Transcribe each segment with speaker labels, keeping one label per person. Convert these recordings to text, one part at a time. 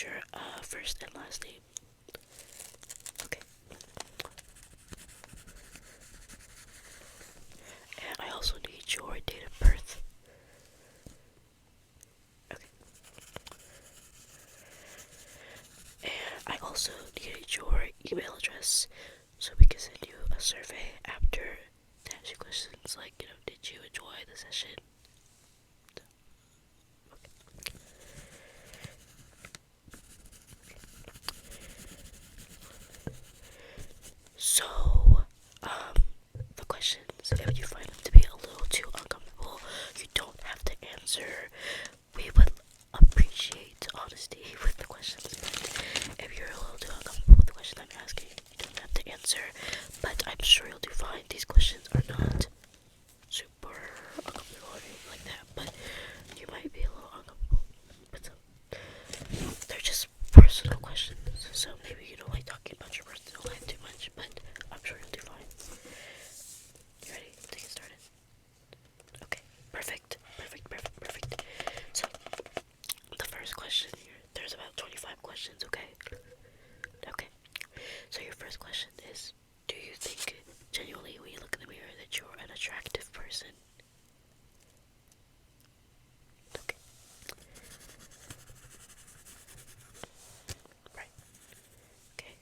Speaker 1: your first and last name? Okay. And I also need your date of birth. Okay. And I also needed your email address so we can send you a survey after to ask you questions like, did you enjoy the session? Okay. So, the questions, if you find them to be a little too uncomfortable, you don't have to answer. We would appreciate honesty with the questions, but if you're a little too uncomfortable with the question I'm asking, you don't have to answer. But I'm sure you'll do fine. These questions are not super uncomfortable or anything like that, but you might be a little uncomfortable. But they're just personal questions, so maybe you don't like talking about your personal life too much, but I'm sure you'll do fine. You ready to get started? Okay, perfect. So, the first question here, there's about 25 questions, okay? Okay, so your first question is, do you think genuinely when you look in the mirror that you're an attractive person? Okay. Right. Okay.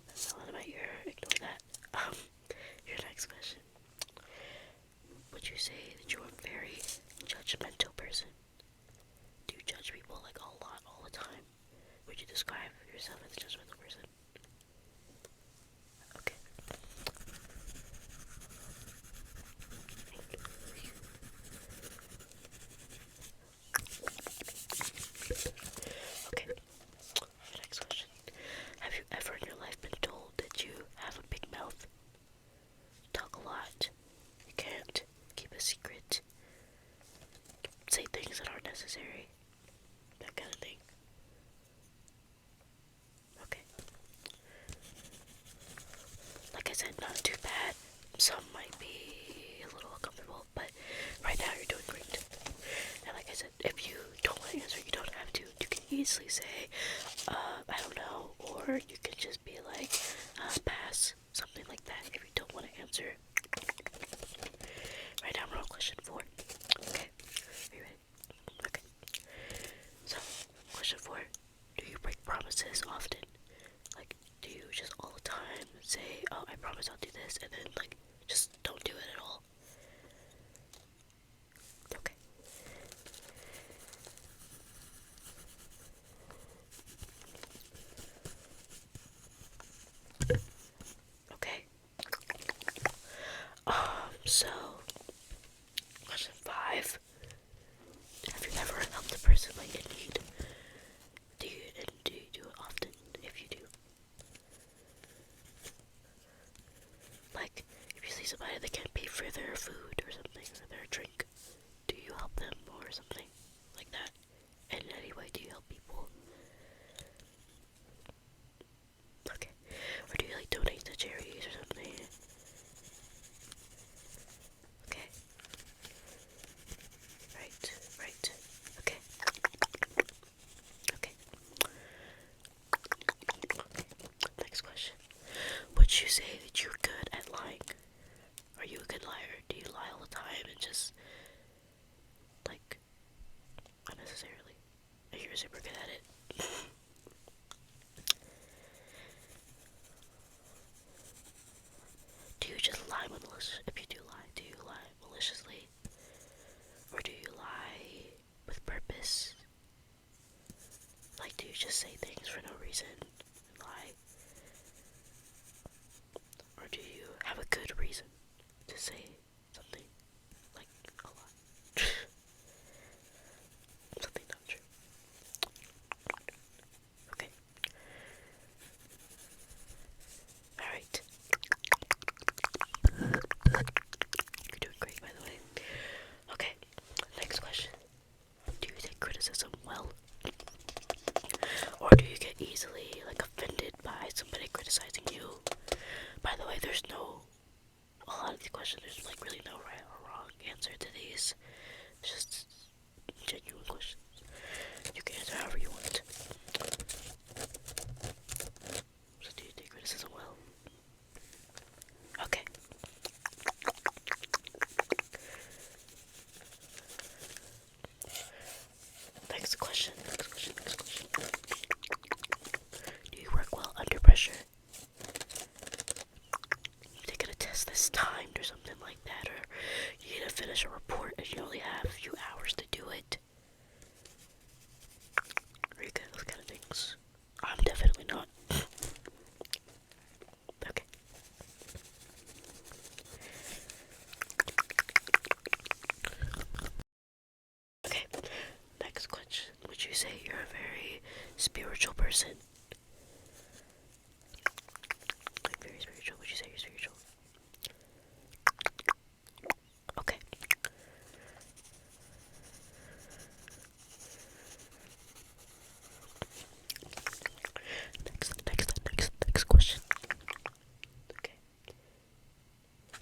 Speaker 1: That's not in my ear. Ignore that. Your next question. Would you say that you're a very judgmental person? Do you judge people like a lot all the time? Would you describe yourself as a judgmental person? Okay. Okay. Next question. Have you ever in your life been told that you have a big mouth? Talk a lot. You can't keep a secret. Say things that aren't necessary. That kind of thing. Okay. Like I said, not too bad. Some might be a little uncomfortable, but right now you're doing great. And like I said, if you don't want to answer, you don't have to. You can easily say, I don't know, or you can just be like, pass, something like that if you don't want to answer. Right now we're on question 4. Okay, are you ready? Okay. So, question 4. Do you break promises often? Like, do you just all the time say, oh, I promise I'll do this, and then, like, just don't do it at all? Okay. Okay. So, question 5. Have you ever helped a person like in need? Do you do it often? If you do, like if you see somebody that can't pay for their food or something or their drink, do you help them or something like that? And in any way, do you help people? Okay, or do you like donate to charities or something? Okay, right. Okay. Okay. Next question. Would you say that you're good at lying? Are you a good liar? Do you lie all the time and just, like, unnecessarily? And you're super good at it? Do you just lie maliciously? If you do you lie maliciously? Or do you lie with purpose? Like, do you just say things for no reason and lie? Or do you have a good reason to say something, like, a lot? Something not true. Okay. Alright. You're doing great, by the way. Okay, next question. Do you take criticism well? Or do you get easily, like, offended by somebody criticizing you? By the way, there's no, a lot of these questions, there's, like, really no right or wrong answer to these. It's just genuine questions. You can Next question. Next question. Do you work well under pressure? Taking a test that's timed or something like that, or you need to finish a report and you only have a few hours to do it. Are you good at those kind of things? I'm definitely not. Okay. Okay. Next question. Would you say you're a very spiritual person? Like very spiritual? Would you say you're spiritual? Okay. Next question. Okay.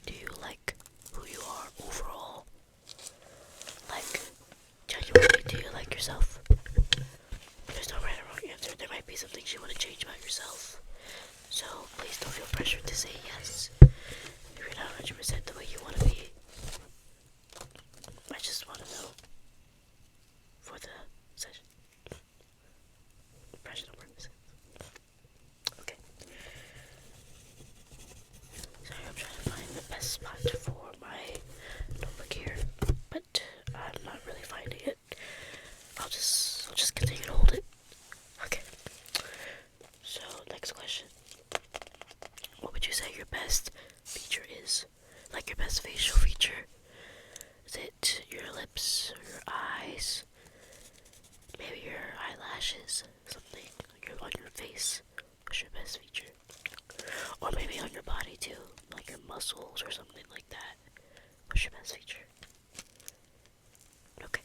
Speaker 1: Do you like who you are overall? Like, genuinely, do you like yourself? There's no right or wrong answer. There might be some things you want to change about yourself. So, please don't feel pressured to say yes if you're not 100% the way you want to be. I just want to know for the session. Impressional purposes. Okay. Sorry, I'm trying to find the best spot for my notebook here, but I'm not really finding it. I'll just continue to hold it. Okay. So, next question. What would you say your best feature is? Like your best facial feature? Is it your lips or your eyes? Maybe your eyelashes? Something on your face? What's your best feature? Or maybe on your body too, like your muscles or something like that. What's your best feature? Okay.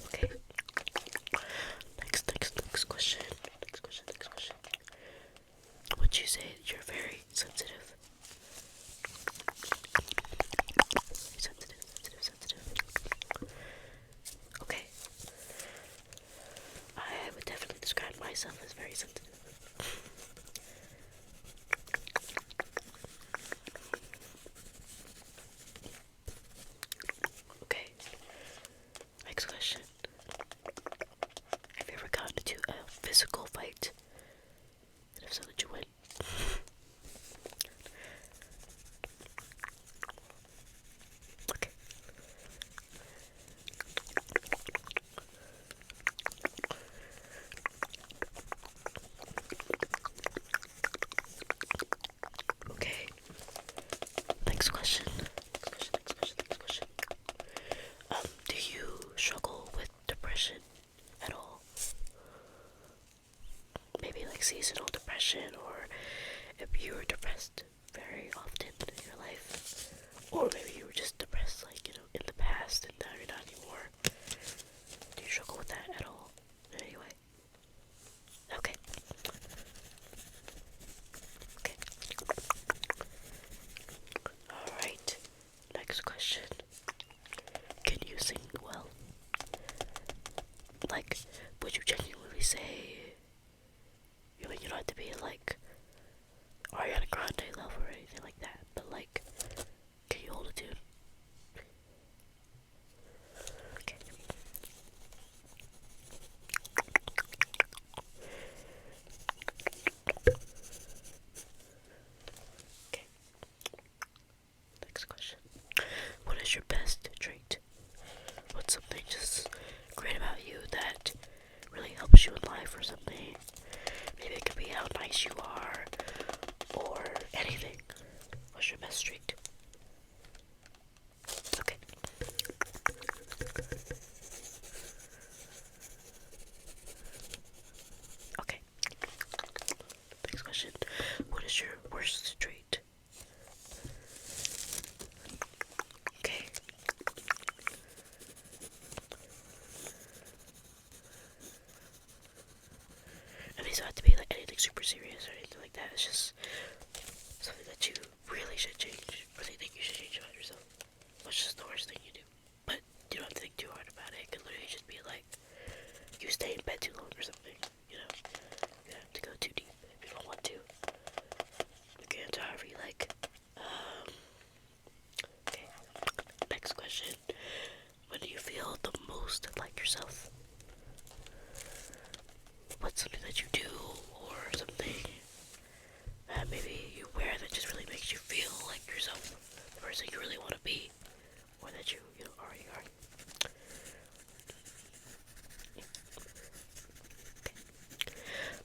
Speaker 1: Okay. Next question. Next question. Would you say you're very sensitive? Sensitive. Okay. I would definitely describe myself as very sensitive. Okay. Next question. Have you ever gotten into a physical fight? And if so, did you win? Okay. Okay. Next question. Do you struggle with depression at all? Maybe like seasonal depression, or if you were depressed very often in your life, or maybe you were just depressed like, in the past and now you're not anymore. Do you struggle with that at all in any way? Okay. Okay. Alright. Next question. Can you sing well? Like, would you genuinely say, you don't have to be like Ariana Grande level or anything like that, but like, can you hold a tune? Okay. Okay. Next question. What is your best trait? What's something just great about you that really helps you in life or something? Maybe it could be how nice you are, or anything. What's your best trait? Okay. Okay. Next question. What is your worst trait? Okay. And these don't have to be like anything super serious or anything like that. It's just something that you really should change. most like yourself? What's something that you do or something that maybe you wear that just really makes you feel like yourself, the person you really want to be, or that you already are?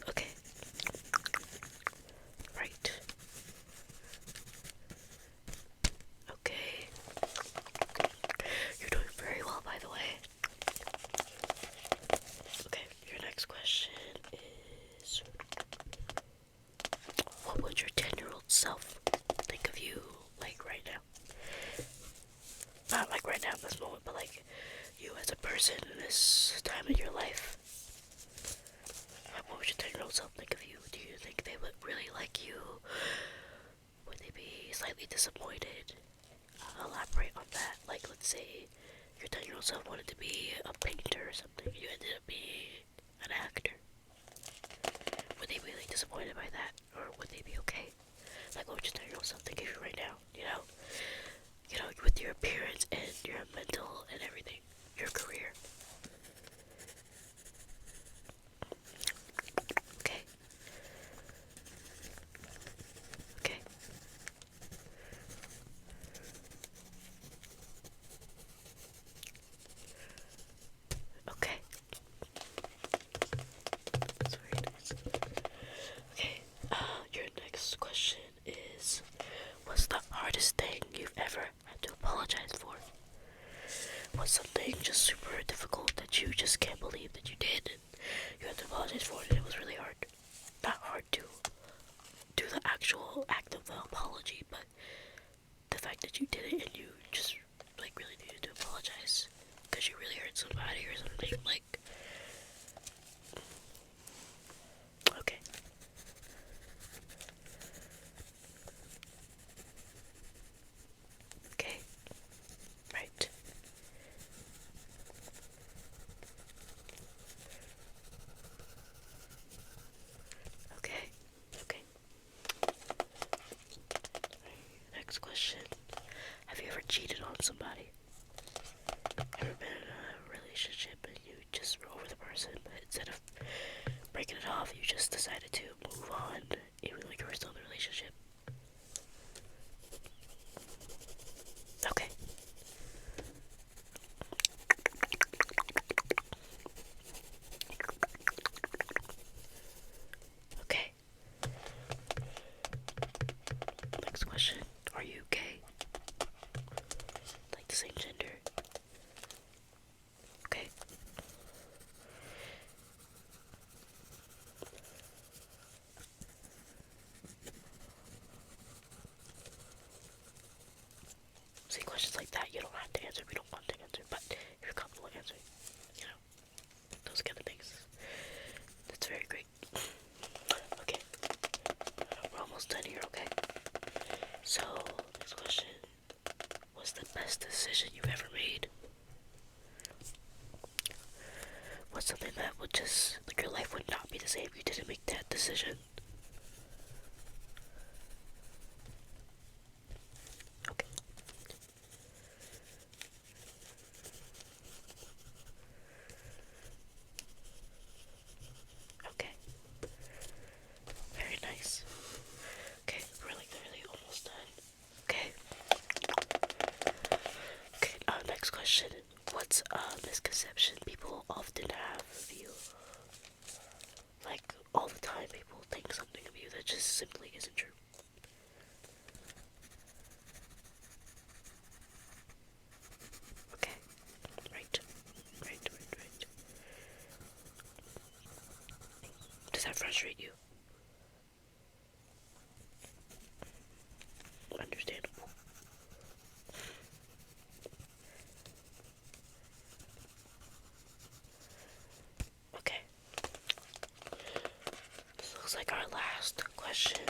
Speaker 1: Okay. Right. Okay. You're doing very well, by the way. Okay, your next question is, what would your 10-year-old self think of you, like, right now? Not like right now in this moment, but like you as a person in this time of your life. What would your 10-year-old self think of you? Do you think they would really like you? Would they be slightly disappointed? Elaborate on that. Like, let's say your 10-year-old self wanted to be a painter or something. You ended up being an actor. Would they be really disappointed by that? Or would they be okay? Like, what would your 10-year-old self think of you right now? With your appearance and your mental and everything. Your career. Okay. Okay. Okay. That's very nice. Okay, your next question is, what's the hardest thing you've ever had to apologize for? What's something just super difficult that you just can't believe that you did and you had to apologize for it and it was really hard? Not hard to do the actual act of the apology, but the fact that you did it and you just, like, really needed to apologize because you really hurt somebody or something, like. Okay. Okay. Right. Okay. Okay. Next question. Have you ever cheated on somebody? Ever been in a relationship and you just were over the person, but instead of breaking it off, you just decided to move on, even though you were still in the relationship? Okay. Okay. Next question. Are you gay? Like the same gender? Okay. See, questions like that you don't have to answer. We don't want to answer, but if you're comfortable answering, those kind of things. That's very great. Okay. We're almost done here, okay? So, next question. What's the best decision you've ever made? What's something that would just, like, your life would not be the same if you didn't make that decision? Okay. Okay. Very nice. Okay, we're like really almost done. Okay. Okay, next question. What's a misconception people often have of you? Like, all the time people think something of you that just simply isn't true. Okay. Right. Right, right, right. Does that frustrate you? Understandable. Okay. This looks like our last question.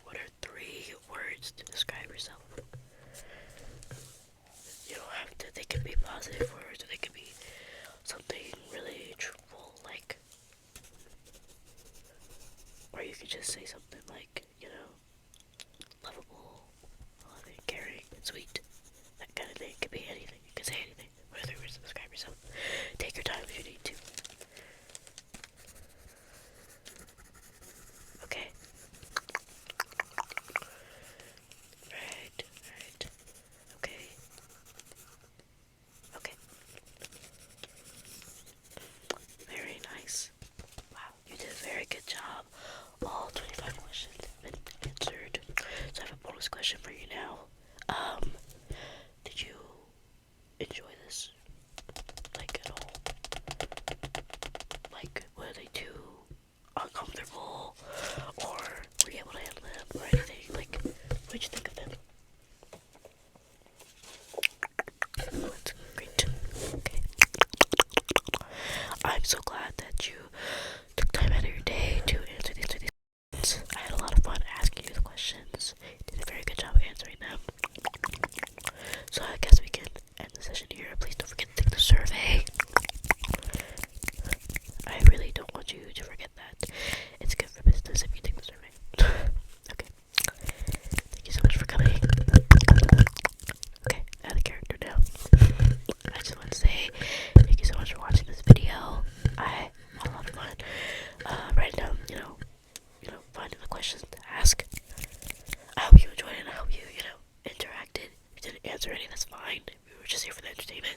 Speaker 1: What are 3 words to describe yourself? You don't have to, they can be positive words or they can be something really truthful, like, or you could just say something like, lovable, loving, caring, and sweet. That kind of thing. It could be anything. It bonus question for you now. Did you enjoy this? Like, at all? Like, were they too uncomfortable? Or were you able to handle them or anything? Like, what did you think of them? Oh, that's great. Okay. I'm so glad that you took time out of your day to answer these questions. I had a lot of fun asking you the questions. You did a very good job answering them. So I guess we can end the session here. Please don't forget to take the survey. I really don't want you to forget that. It's good for business if you take the survey. Okay. Thank you so much for coming. Okay, out of character now. I just want to say thank you so much for watching this video. I had a lot of fun writing down, finding the questions to ask. I hope you enjoyed it. I hope you, interacted. If you didn't answer any, that's fine. We were just here for the entertainment.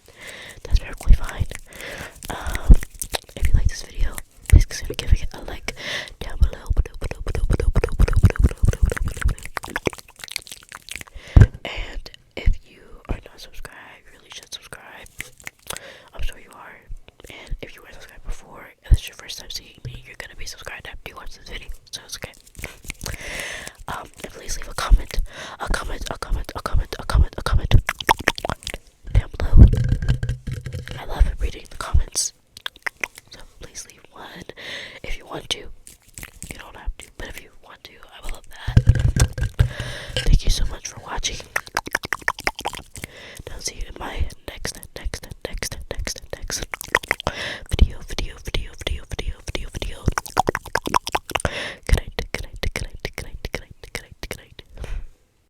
Speaker 1: That's perfectly fine. If you like this video, please consider giving it a like down below. And if you are not subscribed, you really should subscribe. I'm sure you are. And if you weren't subscribed before, and this is your first time seeing me, you're gonna be subscribed after you watch this video. So it's okay. And please leave a comment down below. I love reading the comments. So please leave one if you want to. You don't have to, but if you want to, I would love that. Thank you so much for watching. I'll see you in my